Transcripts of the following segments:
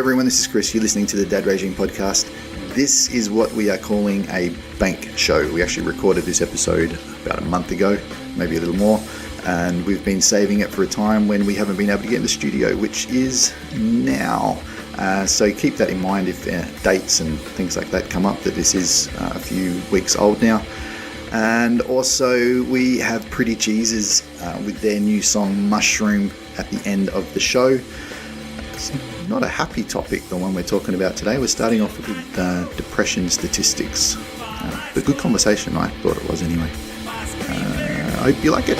everyone, this is Chris. You're listening to the Dad Regime podcast. This is what we are calling a bank show. We actually recorded this episode about a month ago, maybe a little more, and we've been saving it for a time when we haven't been able to get in the studio, which is now. So keep that in mind if dates and things like that come up, that this is a few weeks old now. And also we have Pretty Cheeses with their new song Mushroom at the end of the show. It's not a happy topic, the one we're talking about today. We're starting off with depression statistics. But good conversation, I thought it was anyway. I hope you like it.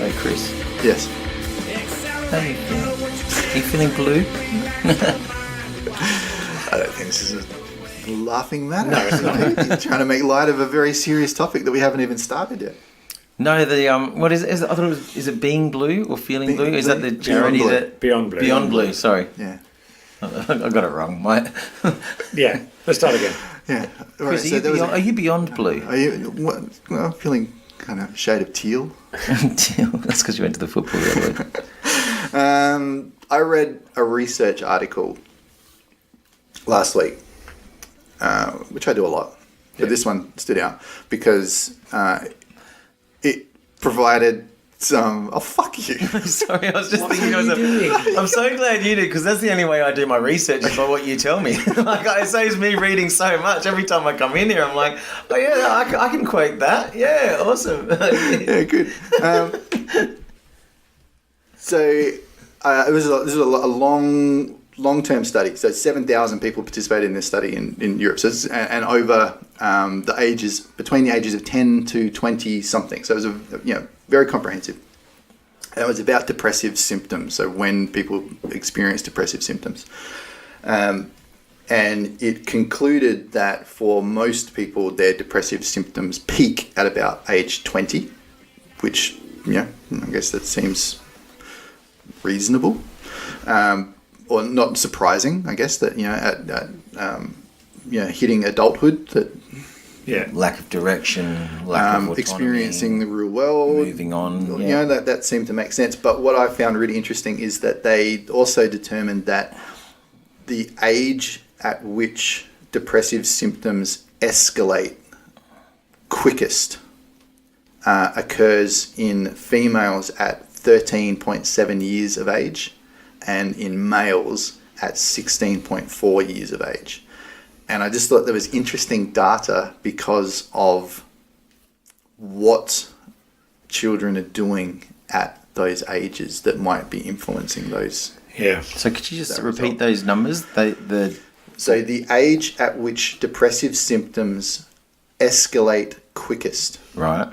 So, Chris. Yes. How are you feeling? Are you feeling blue? I don't think this is a laughing matter. No, it's not. You're trying to make light of a very serious topic that we haven't even started yet. No, what is it? I thought it was, is it Being Blue or Feeling Blue? Is that the charity that... Beyond Blue. Beyond Blue, sorry. Yeah. I got it wrong, mate. Yeah, let's start again. Yeah. Chris, are you beyond blue? Are you? Well, I'm feeling kind of shade of teal. Teal. That's because you went to the football the other week. I read a research article last week, which I do a lot, but this one stood out because it provided some... Oh, fuck you. Sorry, I was just thinking... I'm so glad you did, because that's the only way I do my research is by what you tell me. Like, it saves me reading so much. Every time I come in here, I'm like, oh, yeah, I can quote that. Yeah, awesome. Yeah, good. So this was a long-term study. So 7,000 people participated in this study in Europe. So and over between the ages of 10 to 20 something. So it was very comprehensive. And it was about depressive symptoms. So when people experience depressive symptoms. And it concluded that for most people, their depressive symptoms peak at about age 20, which, I guess that seems reasonable. Or not surprising, I guess, that, hitting adulthood, that... Yeah. Lack of direction, lack of autonomy, experiencing the real world, moving on. Yeah. That seemed to make sense. But what I found really interesting is that they also determined that the age at which depressive symptoms escalate quickest occurs in females at 13.7 years of age and in males at 16.4 years of age. And I just thought there was interesting data because of what children are doing at those ages that might be influencing those. Yeah. So could you just repeat those numbers? So the age at which depressive symptoms escalate quickest. Right.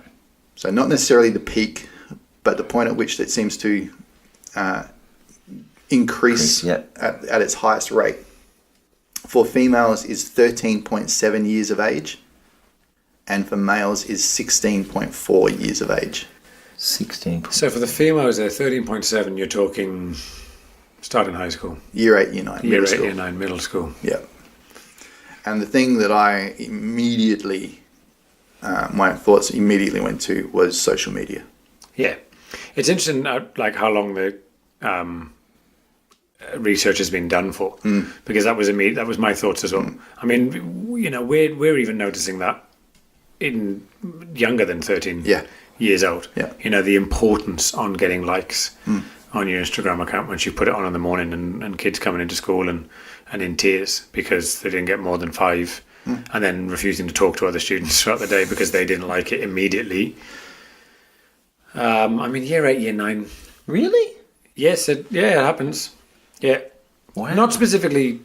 So not necessarily the peak, but the point at which it seems to increase at its highest rate. For females is 13.7 years of age, and for males is 16.4 years of age. 16. So for the females, they're 13.7. You're talking starting high school. Year 8, Year 9. Year 8, Year 9, middle school. Yeah. And the thing that I immediately, my thoughts immediately went to was social media. Yeah. It's interesting, like how long the... research has been done for, because that was my thoughts as well. I mean, we're even noticing that in younger than 13 years old. Yeah. The importance on getting likes on your Instagram account once you put it on in the morning, and kids coming into school and in tears because they didn't get more than 5, and then refusing to talk to other students throughout the day because they didn't like it immediately. Year 8, Year 9. Really? Yes, it happens. Yeah. Wow. Not specifically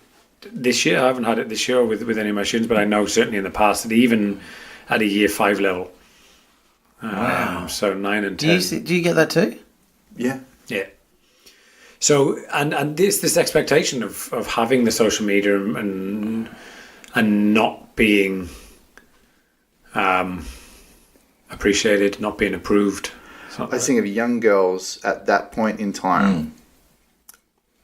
this year. I haven't had it this year with any of my students, but I know certainly in the past that even at a Year 5 level, Wow. So 9 and 10. Do you get that too? Yeah. Yeah. So and this expectation of having the social media and not being appreciated, not being approved. I think of young girls at that point in time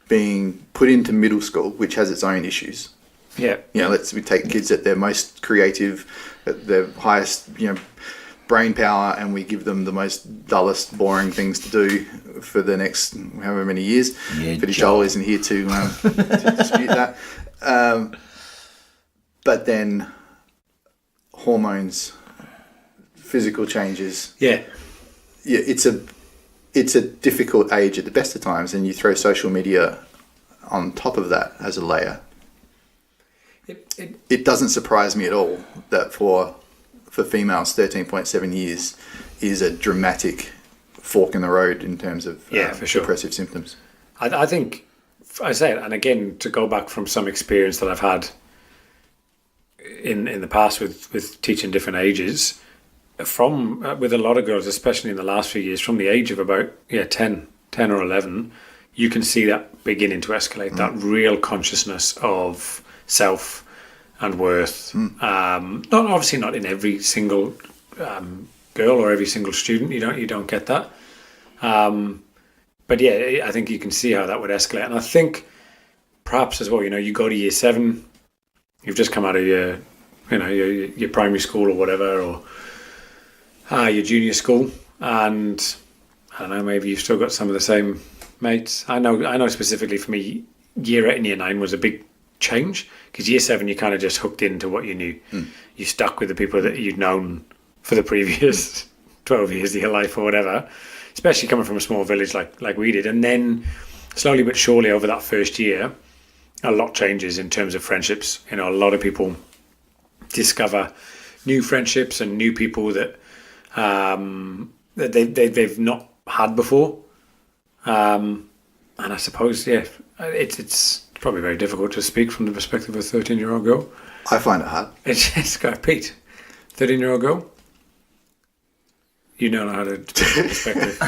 being put into middle school, which has its own issues. Yeah. You know, we take kids at their most creative, at their highest, brain power, and we give them the most dullest, boring things to do for the next however many years. Yeah, But Joel isn't here to dispute that. But then hormones, physical changes. Yeah. Yeah, it's a difficult age at the best of times, and you throw social media on top of that as a layer. It doesn't surprise me at all that for females, 13.7 years is a dramatic fork in the road in terms of for sure. depressive symptoms. I think, I say it, and again, to go back from some experience that I've had in the past with teaching different ages, with a lot of girls, especially in the last few years, from the age of about 10 or 11, you can see that beginning to escalate, that real consciousness of self and worth. Obviously not in every single girl or every single student. You don't get that. But yeah, I think you can see how that would escalate. And I think perhaps as well, you go to year 7, you've just come out of your primary school or whatever, or your junior school, and I don't know, maybe you've still got some of the same mates. I know specifically for me, year 8 and year 9 was a big change, because year 7 you kind of just hooked into what you knew. You stuck with the people that you'd known for the previous 12 years of your life or whatever, especially coming from a small village like we did. And then slowly but surely over that first year, a lot changes in terms of friendships. A lot of people discover new friendships and new people that they've not had before. And I suppose, it's probably very difficult to speak from the perspective of a 13-year-old girl. I find it hard. It's got Pete, 13-year-old girl. You don't know how to put it in perspective.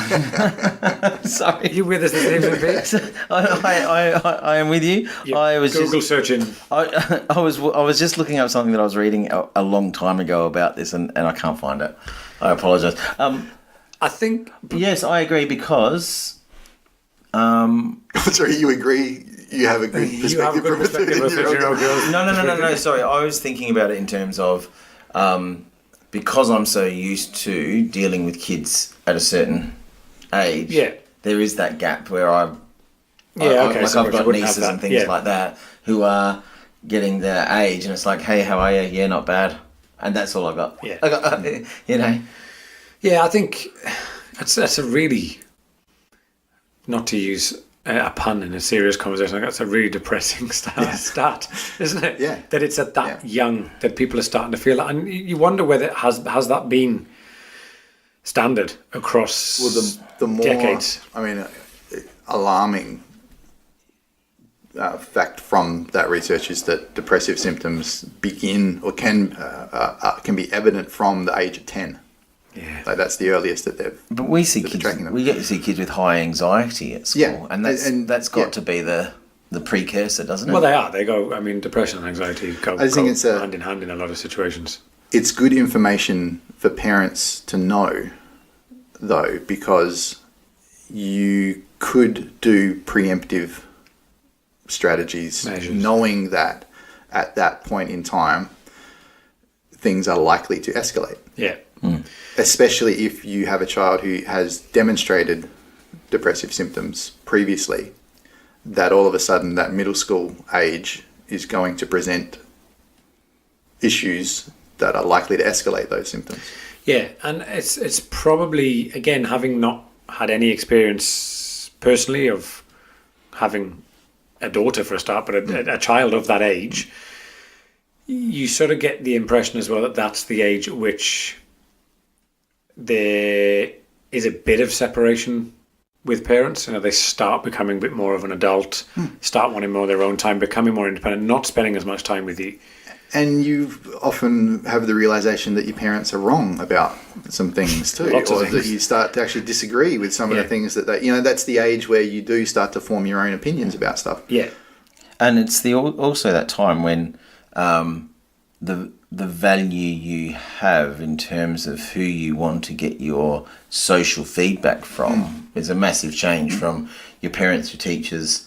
Sorry. You with us this evening, Pete? I am with you. Yep. I was Google searching. I was just looking up something that I was reading a long time ago about this, and I can't find it. I apologise. I think... Yes, I agree, because... Sorry, you agree? You have a good perspective, You have a good perspective of 13-year-old girls. No. Sorry, I was thinking about it in terms of... because I'm so used to dealing with kids at a certain age, there is that gap where I've got nieces and things like that who are getting their age, and it's like, hey, how are you? Yeah, not bad. And that's all I got. Yeah. Yeah, I think that's a really, not to use a pun in a serious conversation, that's a really depressing start, isn't it? Yeah. That it's at that young that people are starting to feel that. And you wonder whether has that been standard across the more, decades? Alarming fact from that research is that depressive symptoms begin or can be evident from the age of 10. Yeah, like that's the earliest that they've. But we see kids. We get to see kids with high anxiety at school, and that's got to be the precursor, doesn't it? Well, they are. They go. I mean, depression and anxiety go hand in hand in a lot of situations. It's good information for parents to know, though, because you could do preemptive strategies, measures, knowing that at that point in time things are likely to escalate. Yeah. Especially if you have a child who has demonstrated depressive symptoms previously, that all of a sudden that middle school age is going to present issues that are likely to escalate those symptoms. Yeah, and it's probably, again, having not had any experience personally of having a daughter for a start, but a child of that age, you sort of get the impression as well that that's the age at which there is a bit of separation with parents. They start becoming a bit more of an adult, start wanting more of their own time, becoming more independent, not spending as much time with you. And you often have the realization that your parents are wrong about some things too, Lots of or things. that you start to actually disagree with some of the things that they, that's the age where you do start to form your own opinions about stuff. Yeah. And it's also that time when the value you have in terms of who you want to get your social feedback from is a massive change from your parents, your teachers,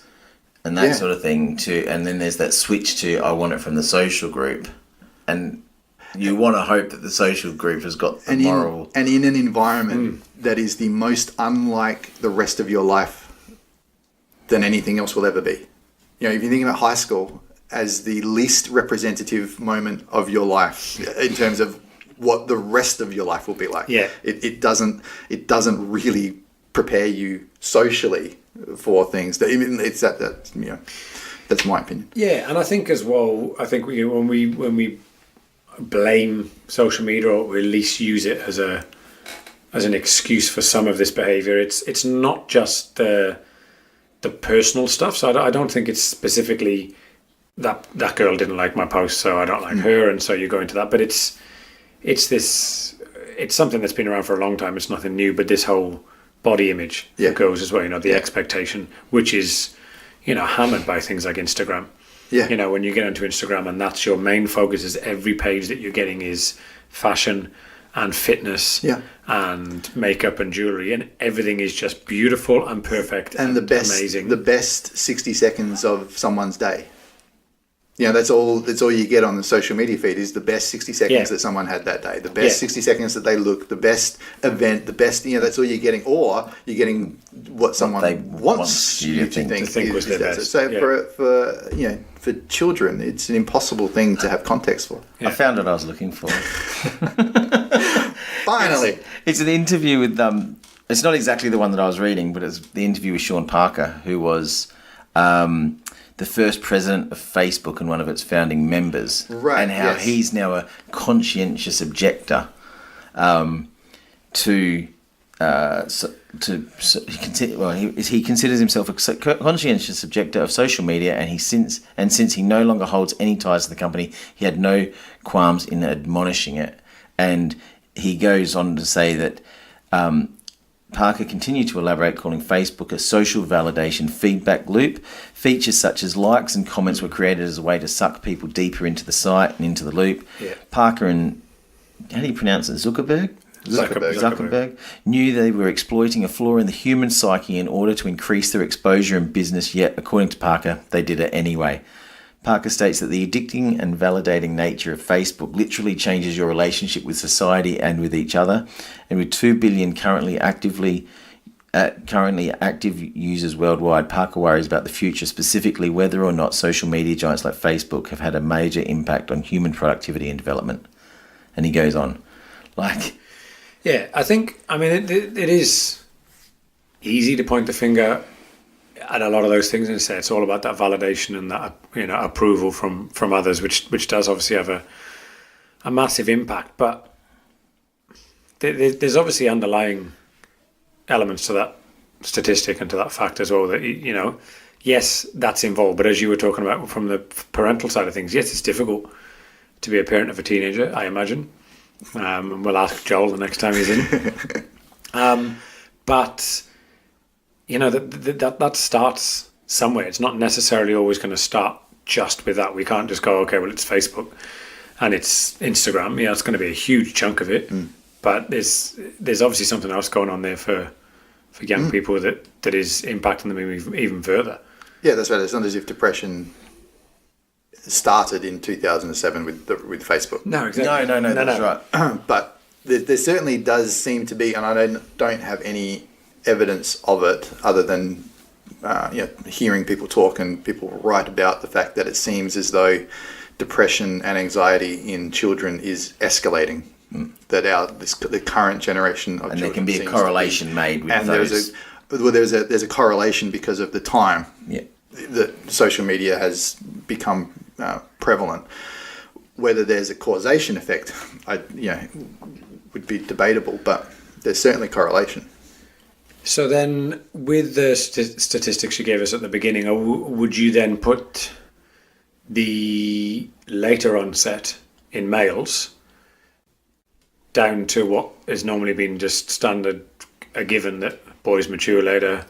and that sort of thing and then there's that switch to I want it from the social group, and you want to hope that the social group has got the moral. And in an environment that is the most unlike the rest of your life than anything else will ever be. If you think about high school as the least representative moment of your life in terms of what the rest of your life will be like. Yeah. It doesn't really prepare you socially for things. That's my opinion. Yeah, and I think as well, when we blame social media, or we at least use it as an excuse for some of this behaviour, it's not just the personal stuff. So I don't think it's specifically that girl didn't like my post, so I don't like her, and so you go into that. But it's something that's been around for a long time. It's nothing new, but this whole body image that goes as well, the expectation, which is, hammered by things like Instagram. Yeah. When you get onto Instagram and that's your main focus, is every page that you're getting is fashion and fitness and makeup and jewelry, and everything is just beautiful and perfect and amazing. The best 60 seconds of someone's day. That's all you get on the social media feed is the best 60 seconds that someone had that day. The best 60 seconds that they look, the best event, the best, that's all you're getting. Or you're getting what someone wants you to think was their best. So for children, it's an impossible thing to have context for. I found what I was looking for. Finally. It's an interview with, it's not exactly the one that I was reading, but it's the interview with Sean Parker, who was the first president of Facebook and one of its founding members, right? And how he's now a conscientious objector he considers himself a conscientious objector of social media, and since he no longer holds any ties to the company, he had no qualms in admonishing it. And he goes on to say that Parker continued to elaborate, calling Facebook a social validation feedback loop. Features such as likes and comments were created as a way to suck people deeper into the site and into the loop. Yeah. Parker and, how do you pronounce it, Zuckerberg knew they were exploiting a flaw in the human psyche in order to increase their exposure in business, yet, according to Parker, they did it anyway. Parker states that the addicting and validating nature of Facebook literally changes your relationship with society and with each other. And with 2 billion currently active users worldwide, Parker worries about the future, specifically whether or not social media giants like Facebook have had a major impact on human productivity and development. And he goes on, Yeah, I think, it is easy to point the finger at a lot of those things and say it's all about that validation and that approval from others, which does obviously have a massive impact. But there's obviously underlying elements to that statistic and to that fact as well, that yes, that's involved. But as you were talking about from the parental side of things, yes, it's difficult to be a parent of a teenager, I imagine. We'll ask Joel the next time he's in. But that starts somewhere. It's not necessarily always going to start just with that. We can't just go, okay, well, it's Facebook and it's Instagram. It's going to be a huge chunk of it. But there's obviously something else going on there for young people that is impacting them even further. Yeah, that's right. It's not as if depression started in 2007 with Facebook. No, exactly. No, that's right. But there certainly does seem to be, and I don't have any evidence of it other than hearing people talk and people write about the fact that it seems as though depression and anxiety in children is escalating. That the current generation of children, and there can be a correlation made with and those. There's a correlation because of the time that social media has become prevalent. Whether there's a causation effect, would be debatable, but there's certainly correlation. So then, with the statistics you gave us at the beginning, would you then put the later onset in males down to what is normally been just standard, a given that boys mature later.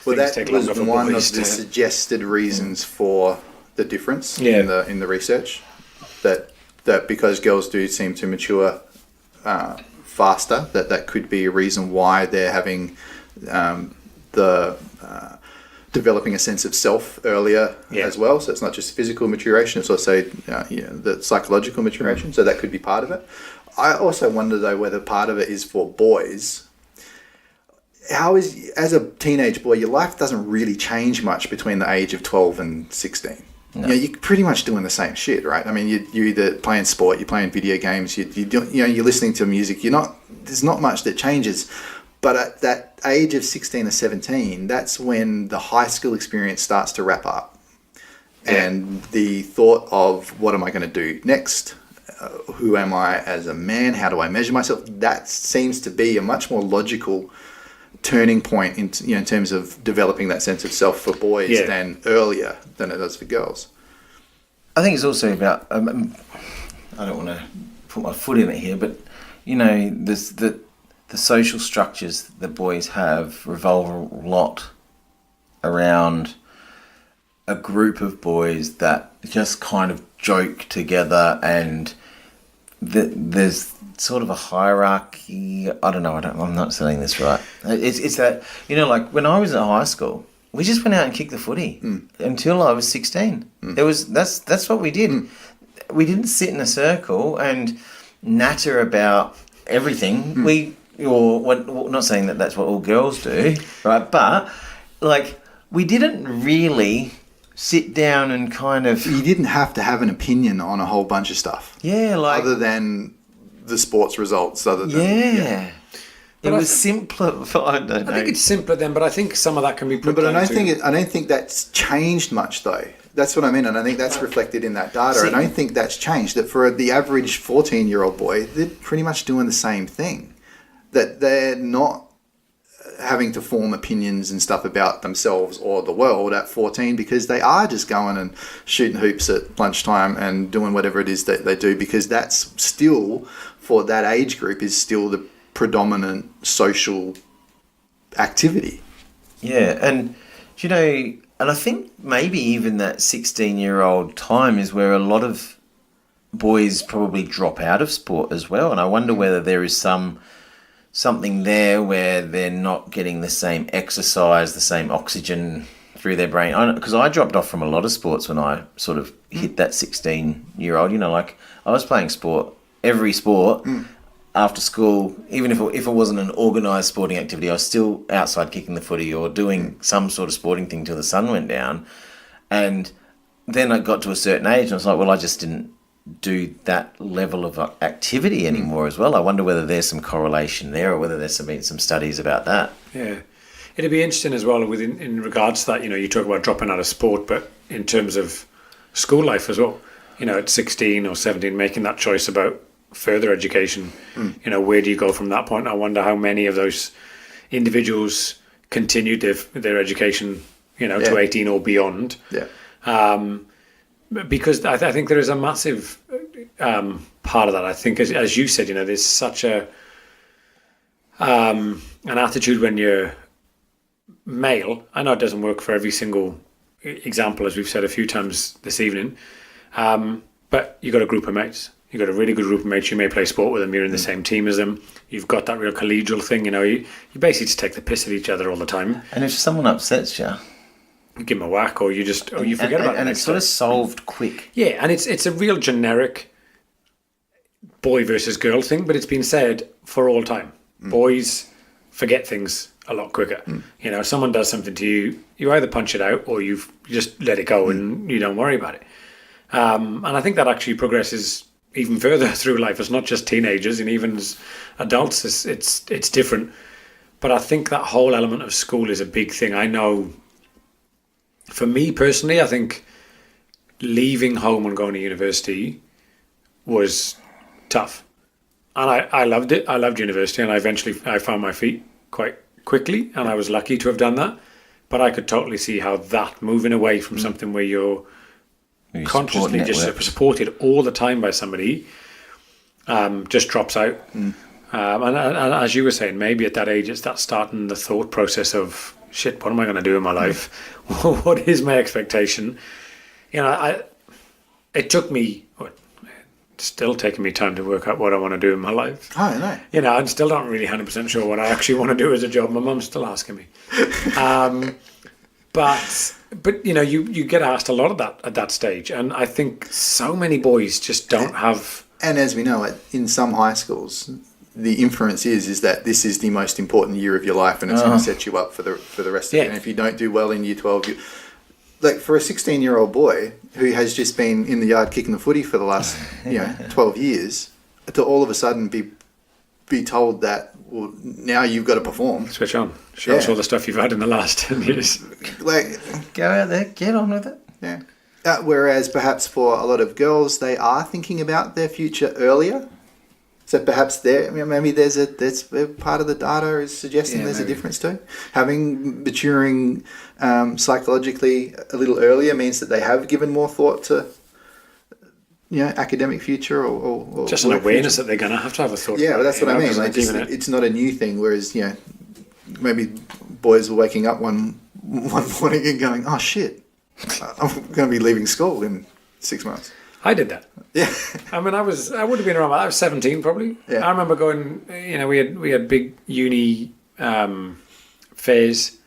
Well, things that take was longer for one of boys the to- suggested reasons for the difference Yeah. in the research. That because girls do seem to mature faster, that could be a reason why they're having developing a sense of self earlier as well. So it's not just physical maturation; it's also the psychological maturation. So that could be part of it. I also wonder though whether part of it is for boys. How is, as a teenage boy, your life doesn't really change much between the age of 12 and 16. No. You're pretty much doing the same shit, right? I mean, you're either playing sport, you're playing video games, you're listening to music. There's not much that changes. But at that age of 16 or 17, that's when the high school experience starts to wrap up. Yeah. And the thought of what am I going to do next? Who am I as a man? How do I measure myself? That seems to be a much more logical turning point in terms of developing that sense of self for boys than earlier than it does for girls. I think it's also about I don't want to put my foot in it here, but there's the social structures that boys have revolve a lot around a group of boys that just kind of joke together, and there's sort of a hierarchy. I don't know. I'm not saying this right. It's that like when I was at high school, we just went out and kicked the footy until I was 16. That's what we did. We didn't sit in a circle and natter about everything. Not saying that that's what all girls do, right? But we didn't really sit down and kind of. You didn't have to have an opinion on a whole bunch of stuff. Yeah, other than the sports results, it was simplified. I think it's simpler then, but I think some of that can be put. But I don't think that's changed much though. That's what I mean, and I think that's reflected in that data. I don't think that's changed. That for the average 14-year-old boy, they're pretty much doing the same thing. That they're not having to form opinions and stuff about themselves or the world at 14 because they are just going and shooting hoops at lunchtime and doing whatever it is that they do, because that's still, for that age group, is still the predominant social activity. Yeah, and and I think maybe even that 16-year-old time is where a lot of boys probably drop out of sport as well, and I wonder whether there is something there where they're not getting the same exercise, the same oxygen through their brain. Because I dropped off from a lot of sports when I sort of hit that 16-year-old. I was playing every sport after school, even if it wasn't an organised sporting activity. I was still outside kicking the footy or doing some sort of sporting thing till the sun went down. And then I got to a certain age and I was like, well, I just didn't do that level of activity anymore as well. I wonder whether there's some correlation there or whether there's been some studies about that. Yeah. It'd be interesting as well in regards to that, you talk about dropping out of sport, but in terms of school life as well, at 16 or 17, making that choice about further education, where do you go from that point? I wonder how many of those individuals continued their education, to 18 or beyond. Yeah. Because I think there is a massive part of that. I think, as you said, there's such an attitude when you're male. I know it doesn't work for every single example, as we've said a few times this evening, but you got a group of mates. You've got a really good group of mates. You may play sport with them. You're in the same team as them. You've got that real collegial thing. You basically just take the piss at each other all the time. And if someone upsets you, you give them a whack, or you forget about it. And it's sort of solved quick. Yeah, and it's a real generic boy versus girl thing, but it's been said for all time. Boys forget things a lot quicker. If someone does something to you, you either punch it out or you just let it go and you don't worry about it. And I think that actually progresses even further through life. It's not just teenagers, and even as adults, it's different. But I think that whole element of school is a big thing. I know, for me personally, I think leaving home and going to university was tough. And I loved it. I loved university, and I found my feet quite quickly, and I was lucky to have done that. But I could totally see how that moving away from something where you're Your consciously support just network. supported all the time by somebody, just drops out. And as you were saying, maybe at that age, it's that starting the thought process of, shit, what am I going to do in my life? What is my expectation? It took me, it's still taking me time to work out what I want to do in my life. Oh, no. I'm still not really 100% sure what I actually want to do as a job. My mum's still asking me. But you get asked a lot of that at that stage. And I think so many boys just don't have... And as we know, in some high schools, the inference is that this is the most important year of your life, and it's going to set you up for the rest of it. And if you don't do well in year 12, like for a 16-year-old boy who has just been in the yard kicking the footy for the last 12 years, to all of a sudden be told that, well, now you've got to perform. Switch on. Show us all the stuff you've had in the last 10 years. Like, Go out there, get on with it. yeah. Whereas perhaps for a lot of girls, they are thinking about their future earlier. So perhaps maybe there's part of the data is suggesting there's maybe. a difference too. Having maturing psychologically a little earlier means that they have given more thought to academic future or Just an work awareness future. that they're going to have a thought. Yeah, but that's what I mean. 'cause Like, even it's not a new thing. Whereas maybe boys were waking up one morning and going, "Oh shit, I'm going to be leaving school in 6 months." I did that. Yeah. I mean, I would have been around. I was 17 probably. Yeah. I remember going. We had big uni phase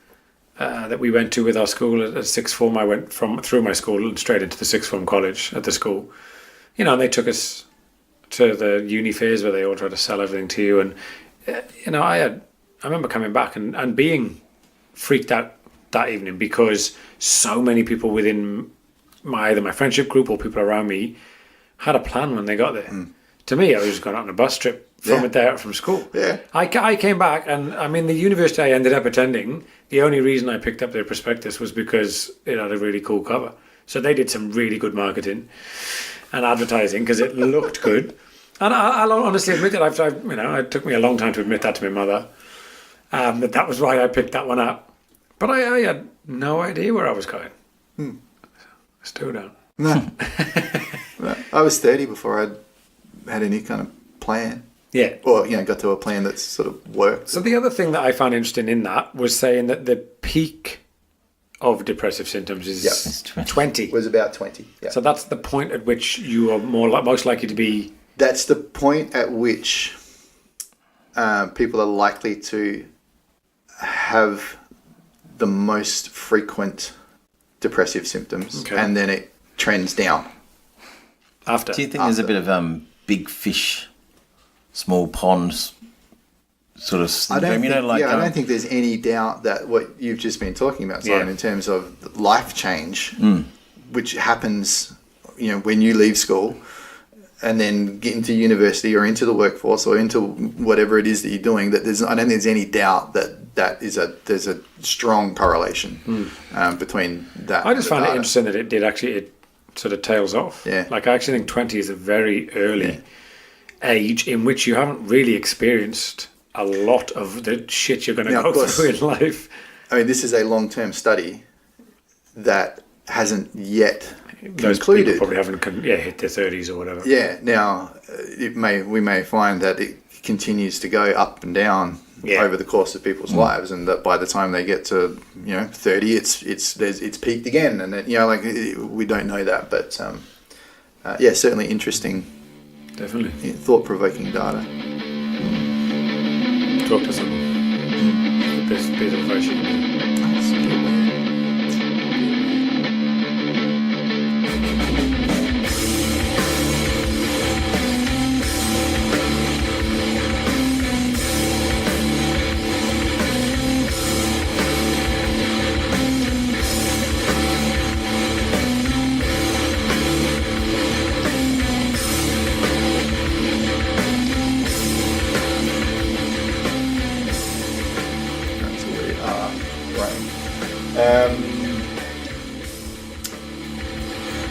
that we went to with our school at sixth form. I went through my school and straight into the sixth form college at the school. And they took us to the uni phase where they all try to sell everything to you. And I remember coming back and being freaked out that evening because so many people within either my friendship group or people around me had a plan when they got there. To me, I was just going on a bus trip from school. Yeah. I came back, and I mean, the university I ended up attending, the only reason I picked up their prospectus was because it had a really cool cover. So they did some really good marketing and advertising because it looked good. And I'll honestly admit that it took me a long time to admit that to my mother, that was why I picked that one up. But I had no idea where I was going. I still don't. No. I was 30 before I'd had any kind of plan. Yeah. Or, got to a plan that sort of worked. So the other thing that I found interesting in that was saying that the peak of depressive symptoms is 20. Was about 20. Yeah. So that's the point at which you are most likely to be... That's the point at which people are likely to have the most frequent depressive symptoms, and then it trends down. After. Do you think there's a bit of big fish, small ponds sort of syndrome? I don't think there's any doubt that what you've just been talking about, Simon, in terms of life change, which happens, when you leave school and then get into university or into the workforce or into whatever it is that you're doing, that I don't think there's any doubt that there's a strong correlation between that. I just found it interesting that it sort of tails off. Yeah. Like, I actually think 20 is a very early age in which you haven't really experienced a lot of the shit you're going to go through in life. I mean, this is a long-term study that hasn't yet Those concluded. people probably haven't hit their 30s or whatever. Yeah. Now, we may find that it continues to go up and down over the course of people's lives, and that by the time they get to 30, it's peaked again, and then, we don't know that, but certainly interesting, Definitely. thought-provoking data. Talk to someone. The best bit of advice you can do.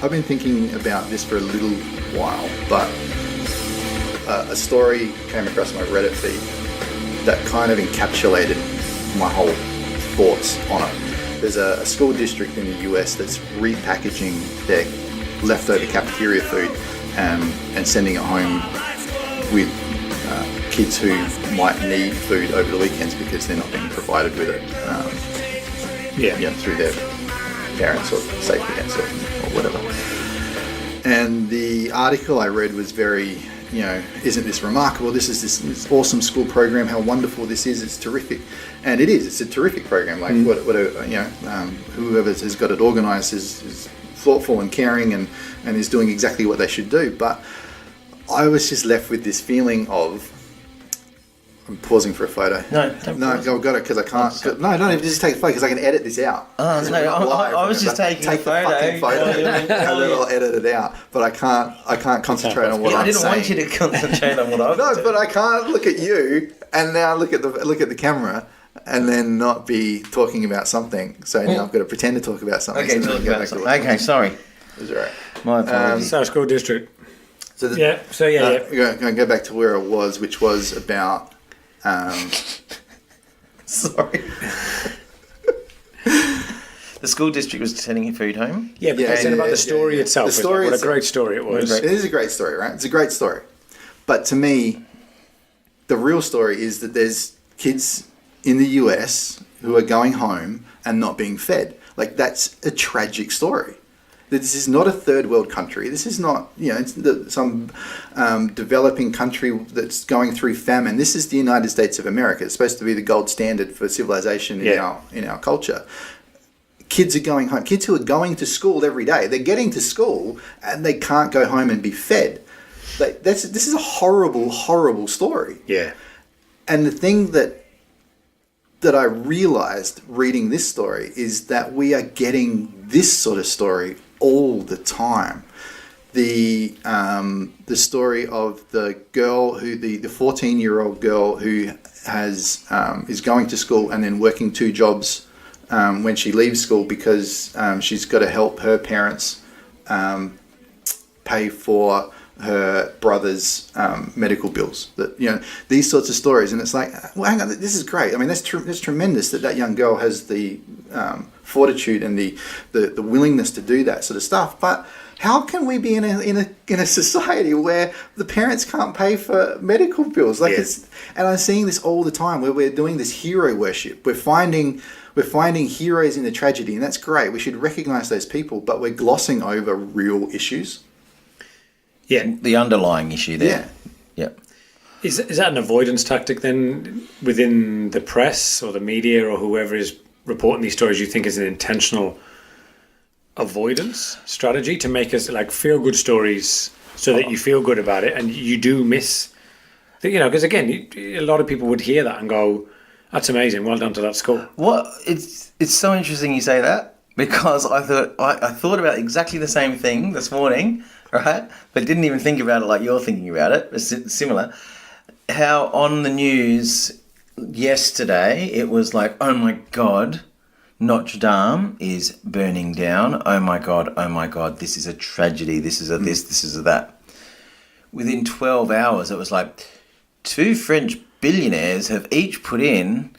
I've been thinking about this for a little while, but a story came across my Reddit feed that kind of encapsulated my whole thoughts on it. There's a school district in the US that's repackaging their leftover cafeteria food and sending it home with kids who might need food over the weekends because they're not being provided with it through their parents or safety nets or whatever. And the article I read was very, isn't this remarkable? This is this awesome school program. How wonderful this is! It's terrific, and it is. It's a terrific program. Like whoever has got it organised is thoughtful and caring and is doing exactly what they should do. But I was just left with this feeling of. I'm pausing for a photo. No, I've got it because I can't. No, don't even just take a photo because I can edit this out. Oh, no, I was just taking a photo. The fucking photo and then I'll edit it out. But I can't concentrate on what I'm saying. I didn't want you to concentrate on what I was No, doing. but I can't look at you and now look at the camera and then not be talking about something. So now I've got to pretend to talk about something. Okay, okay, sorry. It's all right. My apologies. So school district. So We're going to go back to where it was, which was about. Sorry. The school district was sending your food home? Yeah, but saying about the story itself. The story what a great story it was. It is a great story, right? It's a great story. But to me, the real story is that there's kids in the US who are going home and not being fed. Like, that's a tragic story. This is not a third world country. This is not, some developing country that's going through famine. This is the United States of America. It's supposed to be the gold standard for civilization in our culture. Kids are going home. Kids who are going to school every day. They're getting to school and they can't go home and be fed. This is a horrible, horrible story. Yeah. And the thing that I realized reading this story is that we are getting this sort of story all the time. The story of the girl the 14-year-old girl who is going to school and then working two jobs when she leaves school because she's got to help her parents pay for her brother's medical bills. These sorts of stories, and it's like, well, hang on, this is great. I mean, that's tremendous that young girl has the fortitude and the willingness to do that sort of stuff. But how can we be in a society where the parents can't pay for medical bills? And I'm seeing this all the time where we're doing this hero worship. We're finding heroes in the tragedy, and that's great. We should recognize those people, but we're glossing over real issues. Yeah, the underlying issue there. Yeah. Is that an avoidance tactic then within the press or the media or whoever is reporting these stories? You think is an intentional avoidance strategy to make us feel good stories so that you feel good about it and you do miss, because again, a lot of people would hear that and go, "That's amazing, well done to that school." It's so interesting you say that because I thought about exactly the same thing this morning. Right, but didn't even think about it like you're thinking about it. It's similar. How on the news yesterday it was like, oh my God, Notre Dame is burning down. Oh my God, this is a tragedy. This is a this, this is a that. Within 12 hours, it was like 2 French billionaires have each put in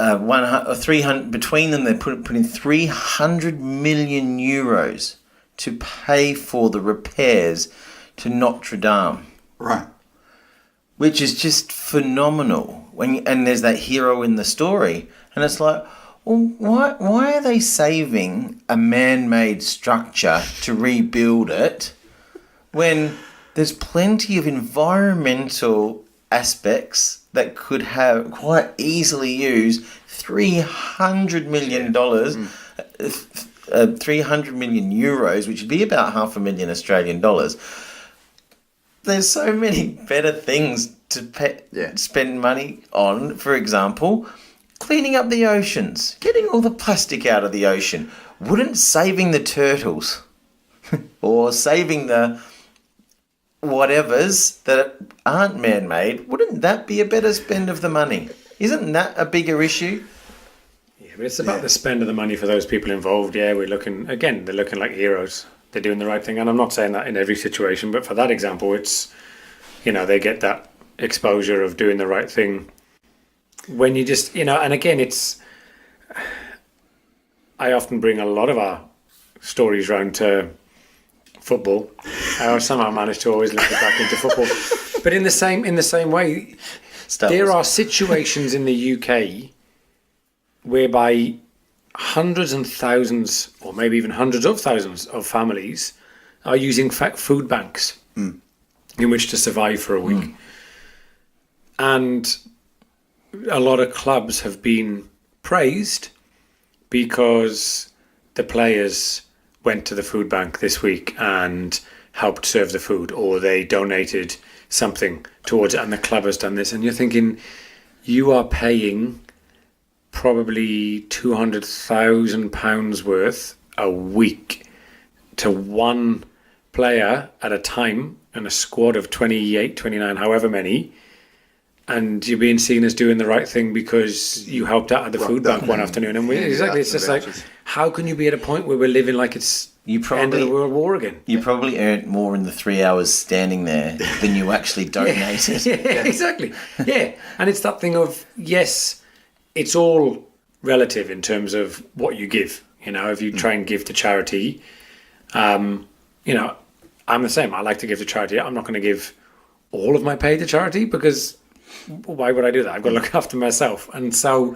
300 between them. They put in 300 million euros to pay for the repairs to Notre Dame, right? Which is just phenomenal. And there's that hero in the story, and it's like, well, why are they saving a man-made structure to rebuild it when there's plenty of environmental aspects that could have quite easily used $300 million, 300 million euros, which would be about $500,000 Australian dollars. There's so many better things to spend money on. For example, cleaning up the oceans, getting all the plastic out of the ocean. Wouldn't saving the turtles or saving the whatevers that aren't man-made, wouldn't that be a better spend of the money? Isn't that a bigger issue? Yeah, but it's about the spend of the money for those people involved. Yeah, they're looking like heroes. They're doing the right thing. And I'm not saying that in every situation, but for that example, it's, they get that exposure of doing the right thing. When you just, and again, I often bring a lot of our stories round to football. I somehow managed to always link it back into football. But in the same way, there are situations in the UK whereby hundreds and thousands, or maybe even hundreds of thousands of families are using food banks in which to survive for a week. And a lot of clubs have been praised because the players went to the food bank this week and helped serve the food, or they donated something towards it and the club has done this. And you're thinking, you are paying probably £200,000 worth a week to one player at a time and a squad of 28, 29, however many, and you're being seen as doing the right thing because you helped out at the food bank one afternoon. And it's just like, how can you be at a point where we're living like it's end of the World War again? You probably earned more in the 3 hours standing there than you actually donated. Exactly. Yeah, and it's that thing of, yes, it's all relative in terms of what you give. You know, if you try and give to charity, you know, I'm the same. I like to give to charity. I'm not going to give all of my pay to charity because why would I do that? I've got to look after myself. And so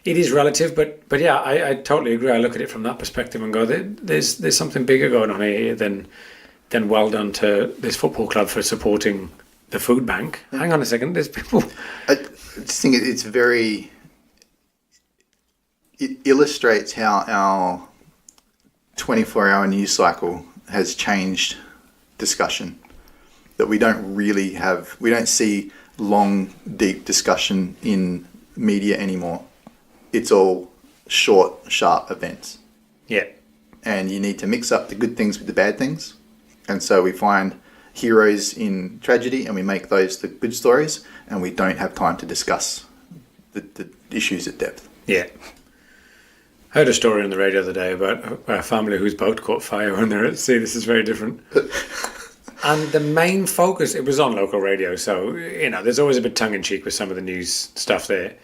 it is relative, but yeah, I totally agree. I look at it from that perspective and go, there's something bigger going on here than well done to this football club for supporting the food bank. Hang on a second, there's people. I just think it illustrates how our 24-hour news cycle has changed discussion. That we don't see long, deep discussion in media anymore. It's all short, sharp events. Yeah. And you need to mix up the good things with the bad things. And so we find heroes in tragedy and we make those the good stories, and we don't have time to discuss the issues at depth. Yeah. I heard a story on the radio the other day about a family whose boat caught fire when they're at sea. This is very different. And the main focus, it was on local radio, so, you know, there's always a bit tongue-in-cheek with some of the news stuff there.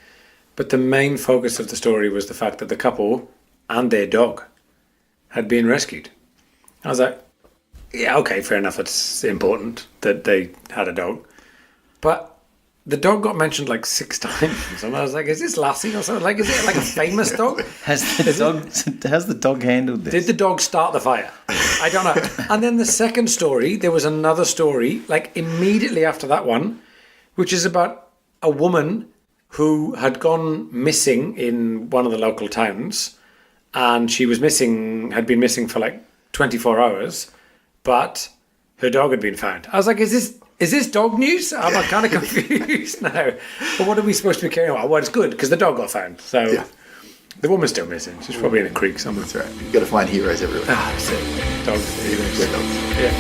But the main focus of the story was the fact that the couple and their dog had been rescued. I was like, yeah, okay, fair enough, it's important that they had a dog. But the dog got mentioned like 6 times. And I was like, is this Lassie or something? Like, is it like a famous dog? How's the dog handled this? Did the dog start the fire? I don't know. And then the second story, there was another story, like immediately after that one, which is about a woman who had gone missing in one of the local towns, and she was had been missing for like 24 hours, but her dog had been found. I was like, is this dog news? I'm kind of confused now. But what are we supposed to be carrying on? Well, it's good because the dog got found. So the woman's still missing. She's probably in a creek somewhere. That's right. You've got to find heroes everywhere. That's it. Dogs. Heroes. Good dogs. Yeah.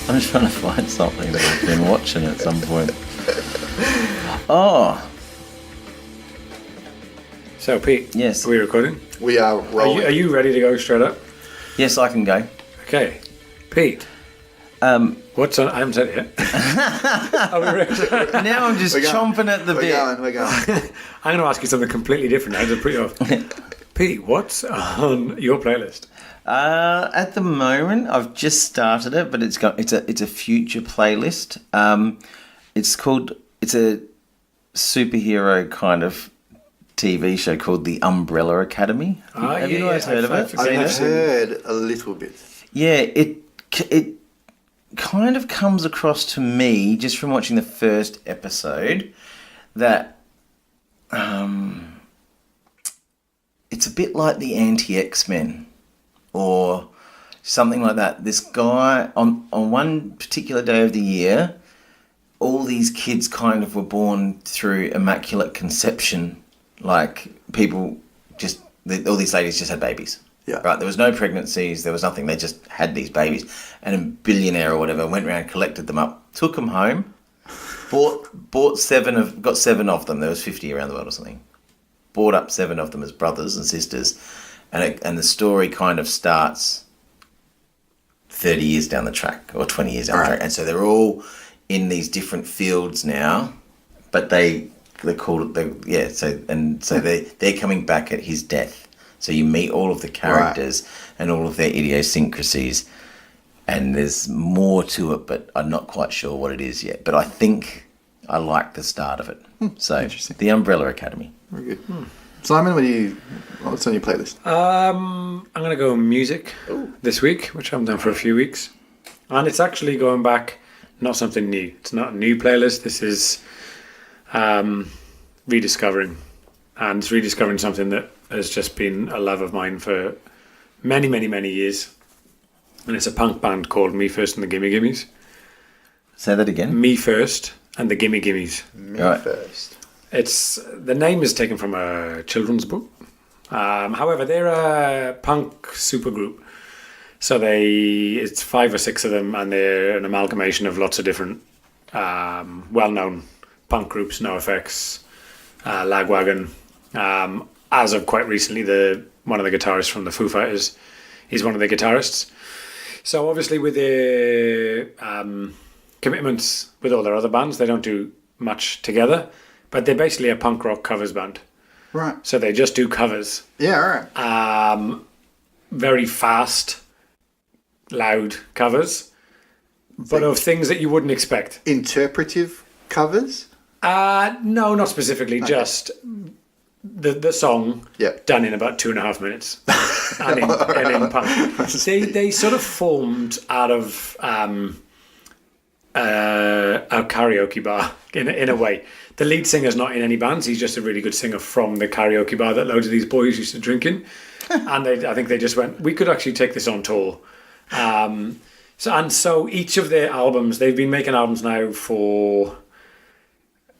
I'm just trying to find something that I've been watching at some point. Oh. So, Pete. Yes. Are we recording? We are rolling. Are you ready to go straight up? Yes, I can go. Okay. Pete. What's on? I haven't said it yet. Are we ready? Now I'm just chomping at the bit. We're going. I'm going to ask you something completely different. I'm just put you off. Pete, what's on your playlist? At the moment, I've just started it, but it's a future playlist. It's a superhero kind of TV show called The Umbrella Academy. Have you guys heard of it? I've heard a little bit. Yeah, it kind of comes across to me just from watching the first episode that it's a bit like the anti-X-Men or something like that. This guy, on one particular day of the year, all these kids kind of were born through immaculate conception. Like, people just all these ladies just had babies. Yeah. Right. There was no pregnancies. There was nothing. They just had these babies. And a billionaire or whatever went around, collected them up, took them home, got 7 of them. There was 50 around the world or something. Bought up 7 of them as brothers and sisters, and the story kind of starts 30 years down the track or 20 years down the track, and so they're all in these different fields now, but they're called they're coming back at his death. So you meet all of the characters and all of their idiosyncrasies, and there's more to it, but I'm not quite sure what it is yet. But I think I like the start of it. So Interesting. The Umbrella Academy. Very good. Simon, what's on your playlist? I'm going to go music this week, which I haven't done for a few weeks. And it's actually going back, not something new. It's not a new playlist. This is rediscovering. And it's rediscovering something that has just been a love of mine for many, many, many years. And it's a punk band called Me First and the Gimme Gimmes. Say that again. Me First and the Gimme Gimmes. Me Right. first. The name is taken from a children's book. However, they're a punk supergroup. So it's 5 or 6 of them, and they're an amalgamation of lots of different well-known punk groups. NoFX, Lagwagon. As of quite recently, one of the guitarists from the Foo Fighters is one of the guitarists. So obviously, with their commitments with all their other bands, they don't do much together. But they're basically a punk rock covers band. Right. So they just do covers. Yeah, all right. Very fast, loud covers, but of things that you wouldn't expect. Interpretive covers? No, not specifically. Okay. Just the song done in about 2.5 minutes. and in punk. They sort of formed out of a karaoke bar in a way. The lead singer's not in any bands. He's just a really good singer from the karaoke bar that loads of these boys used to drink in. And I think they just went, we could actually take this on tour. So each of their albums, they've been making albums now for,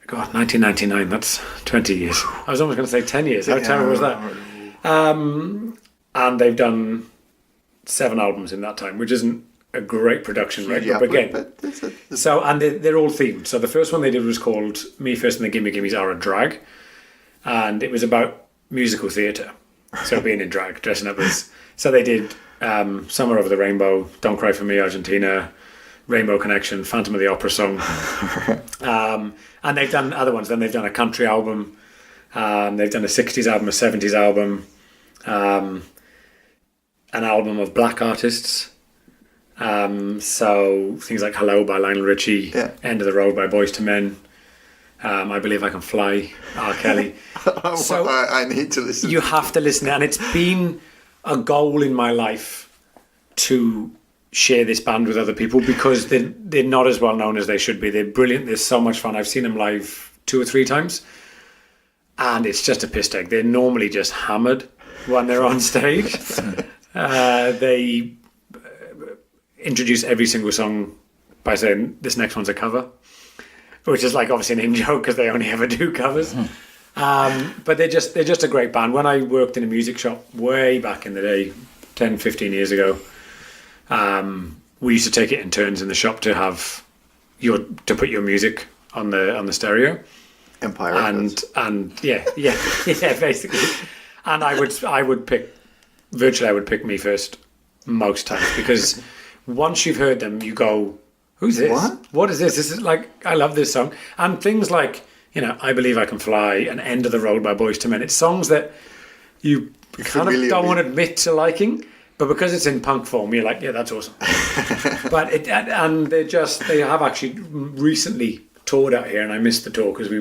1999. That's 20 years. I was almost going to say 10 years. How terrible was that? And they've done 7 albums in that time, which isn't a great production record. Yeah, but again, but they're all themed. So the first one they did was called Me First and the Gimme Gimmes Are a Drag, and it was about musical theatre. So being in drag, dressing up as. So they did Summer Over the Rainbow, Don't Cry for Me, Argentina, Rainbow Connection, Phantom of the Opera song, and they've done other ones. Then they've done a country album, they've done a 60s album, a 70s album, an album of black artists. So things like Hello by Lionel Richie, End of the Road by Boyz II Men, I Believe I Can Fly, R. Kelly. So I need to listen. You have to listen, and it's been a goal in my life to share this band with other people because they're not as well known as they should be. They're brilliant. They're so much fun. I've seen them live 2 or 3 times, and it's just a piss take. They're normally just hammered when they're on stage. They introduce every single song by saying this next one's a cover, which is like obviously an in-joke because they only ever do covers. But they're just a great band. When I worked in a music shop way back in the day, 10, 15 years ago, we used to take it in turns in the shop to have to put your music on the stereo. Empire Records. And yeah, basically. And I would pick Me First most times because once you've heard them, you go, who's this? What is this? This is like, I love this song. And things like, I Believe I Can Fly and End of the Road by Boyz II Men. It's songs that you kind of don't want to admit to liking, but because it's in punk form, you're like, yeah, that's awesome. But they have actually recently toured out here, and I missed the tour because we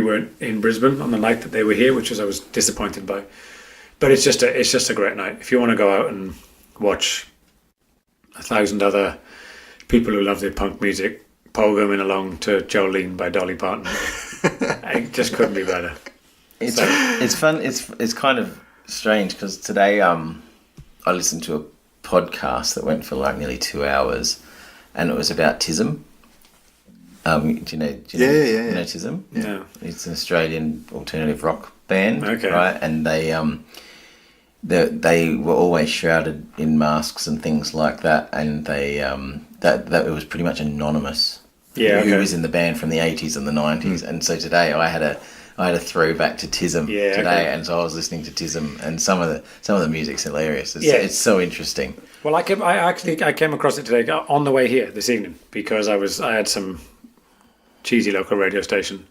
weren't in Brisbane on the night that they were here, which I was disappointed by. But it's just a great night. If you want to go out and watch 1,000 other people who love their punk music programming along to Jolene by Dolly Parton, it just couldn't be better. It's fun. It's kind of strange because today I listened to a podcast that went for like nearly 2 hours, and it was about TISM. Do you know TISM? Yeah. It's an Australian alternative rock band, okay. right? And they they were always shrouded in masks and things like that, and they that it was pretty much anonymous. Yeah, who okay. was in the band from the 80s and the 90s, and so today I had a throwback to Tism today, okay. and so I was listening to Tism, and some of the music's hilarious. It's so interesting. Well, I came across it today on the way here this evening because I had some cheesy local radio station,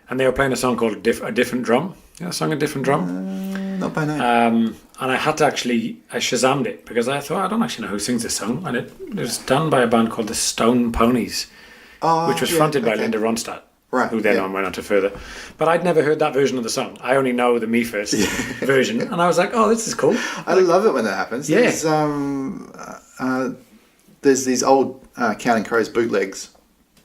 and they were playing a song called A Different Drum. Yeah, a song A Different Drum. Not by name. And I had to I Shazammed it because I thought I don't actually know who sings this song, and it was done by a band called the Stone Ponies, which was fronted by Linda Ronstadt. Right, Who then went on to further. But I'd never heard that version of the song. I only know the Me First version. And I was like, oh, this is cool. I love it when that happens. Yeah. There's these old Counting Crows bootlegs,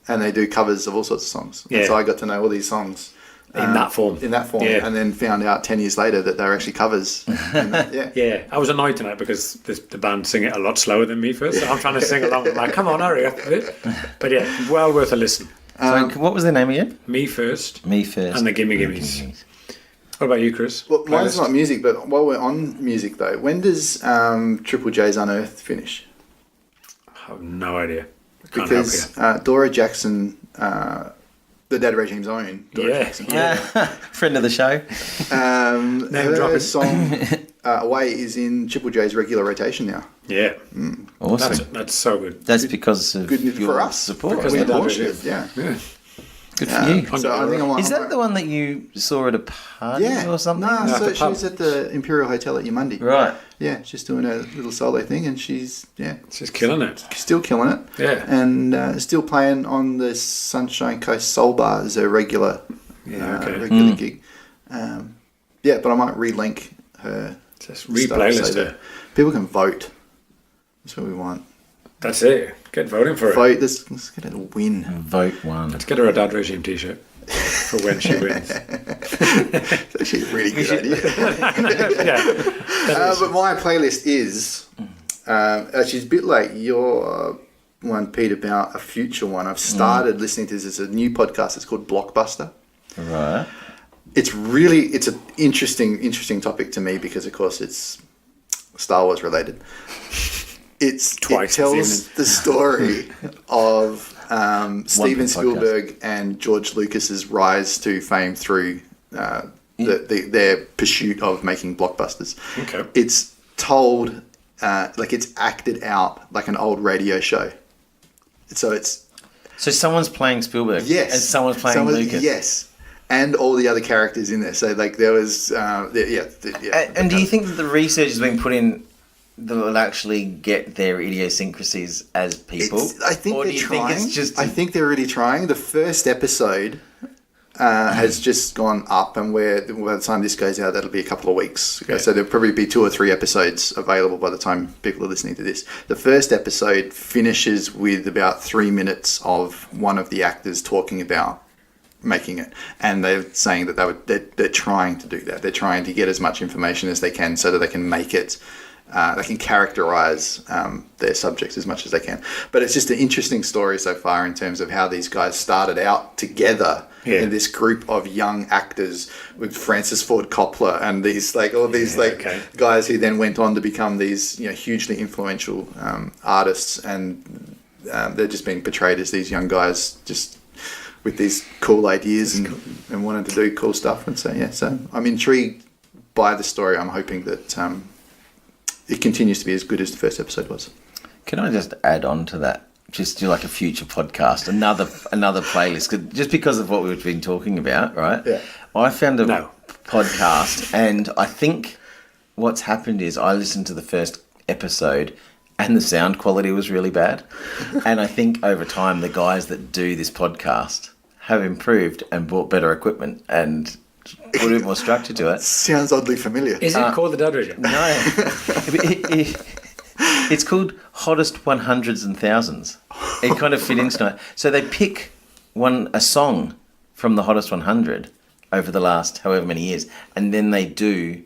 and they do covers of all sorts of songs. Yeah. And so I got to know all these songs. In that form. Yeah. And then found out 10 years later that they were actually covers. Yeah, I was annoyed tonight because the band sing it a lot slower than Me First. So I'm trying to sing along. I'm like, come on, hurry up a bit. But yeah, well worth a listen. So what was their name again? Me First. Me First. And the Gimme Gimmes. What about you, Chris? Well, mine's Playlist? not music, but while we're on music, though, when does Triple J's Unearthed finish? I have no idea. Can't Because help Dora Jackson, the Dead Regime's own Dora Yeah. Jackson, Friend of the show. her dropping. song Away is in Triple J's regular rotation now. you. Yeah. Awesome. That's so good. That's because of Good news your for us. support. Because We the Dead launched Regime. it, yeah. Yeah. Good for you. So I think Is that the one that you saw at a party or something? No, No, so the she pub. was at the Imperial Hotel at Yamundi. Right. Yeah, she's doing a little solo thing, and she's She's killing it. still killing it. Yeah. And still playing on the Sunshine Coast Soul Bar as a regular, regular gig. But I might relink her. Just stuff replaylist so that it. people can vote. That's what we want. That's it. Get voting for it. Vote. Let's get a win. Vote one. Let's get her a Dad Regime t-shirt for when she wins. It's actually a really good idea. Yeah. But my playlist is actually it's a bit like your one, Pete, about a future one. I've started listening to this. It's a new podcast. It's called Blockbuster. Right. It's an interesting topic to me because, of course, it's Star Wars related. It Twice tells this the story of Steven podcast. Spielberg and George Lucas's rise to fame through their pursuit of making blockbusters. Okay. It's told it's acted out like an old radio show. So someone's playing Spielberg. yes, And someone's playing Lucas. Yes. And all the other characters in there. So, there was, And do you think that the research has been put in that will actually get their idiosyncrasies as people? I think or they're do you trying. think it's just I think they're really trying. The first episode has just gone up, and by the time this goes out, that'll be a couple of weeks ago. Yeah. So there'll probably be 2 or 3 episodes available by the time people are listening to this. The first episode finishes with about 3 minutes of one of the actors talking about making it, and they're saying that they're trying to do that. They're trying to get as much information as they can so that they can make it. They can characterize their subjects as much as they can. But it's just an interesting story so far in terms of how these guys started out together in this group of young actors with Francis Ford Coppola and these guys who then went on to become these hugely influential artists, and they're just being portrayed as these young guys just with these cool ideas and wanting to do cool stuff. And so I'm intrigued by the story. I'm hoping that it continues to be as good as the first episode was. Can I just add on to that? Just do like a future podcast, another playlist, just because of what we've been talking about, right? Yeah. I found a podcast, and I think what's happened is I listened to the first episode, and the sound quality was really bad. And I think over time, the guys that do this podcast have improved and bought better equipment and put a bit more structure to it. Sounds oddly familiar. Is it called the Dad Regime? No. It's called Hottest 100s and Thousands. It kind of fit into it. So they pick a song from the Hottest 100 over the last however many years, and then they do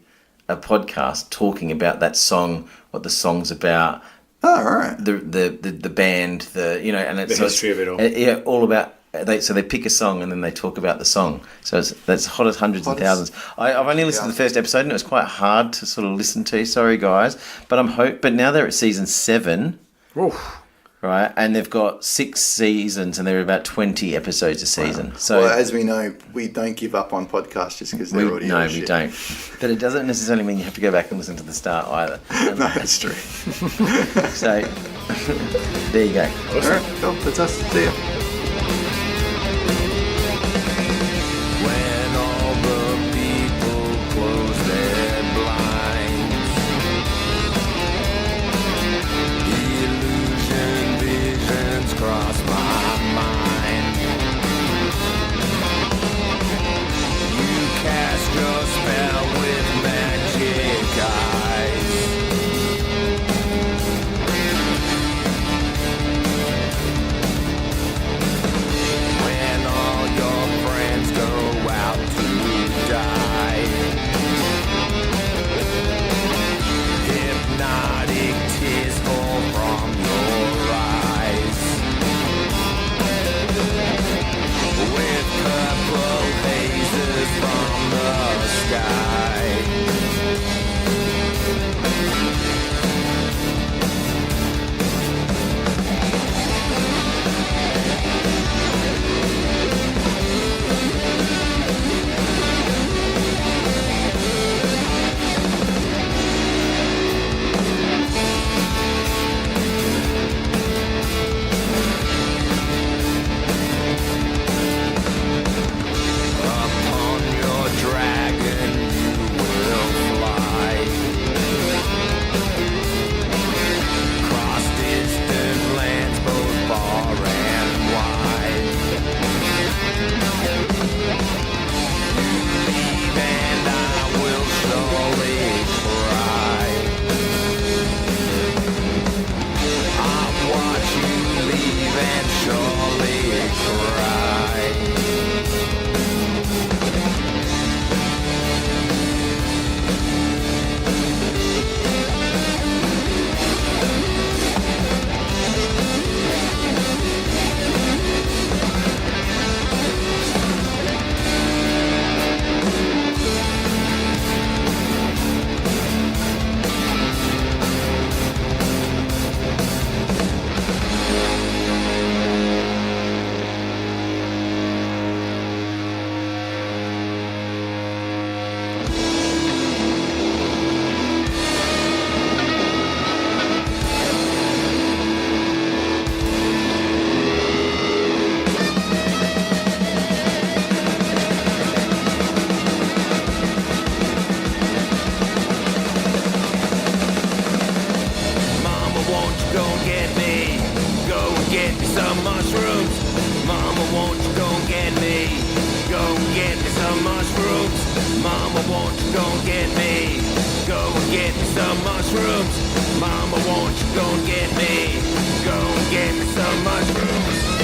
a podcast talking about that song, what the song's about. Oh, right. The band, and it's The history of it all. Yeah, all about they pick a song and then they talk about the song. So that's hot as hundreds and thousands. I've only listened to the first episode and it was quite hard to sort of listen to. Sorry guys, but now they're at season 7. Oof. Right, and they've got 6 seasons, and there are about 20 episodes a season. So, well, as we know, we don't give up on podcasts just because they're already. No, we don't. But it doesn't necessarily mean you have to go back and listen to the start either. No, that's true. So, there you go. Awesome. All right, cool. That's us. See ya. When all the people close their blinds, illusion visions cross my mind. You cast your spell with magic eyes. When all your friends go out to die, hypnotic tears fall from your eyes. With purple hazes from the sky. Upon your dragon you will fly, cross distant lands both far and wide. You leave and I will surely cry. I'll watch you leave and surely cry. Mama, won't you go and get me? Go and get me some mushrooms. Mama, won't you go and get me? Go and get me some mushrooms. Mama, won't you go and get me? Go and get me some mushrooms. Mama, won't you go and get me? Go and get me some mushrooms.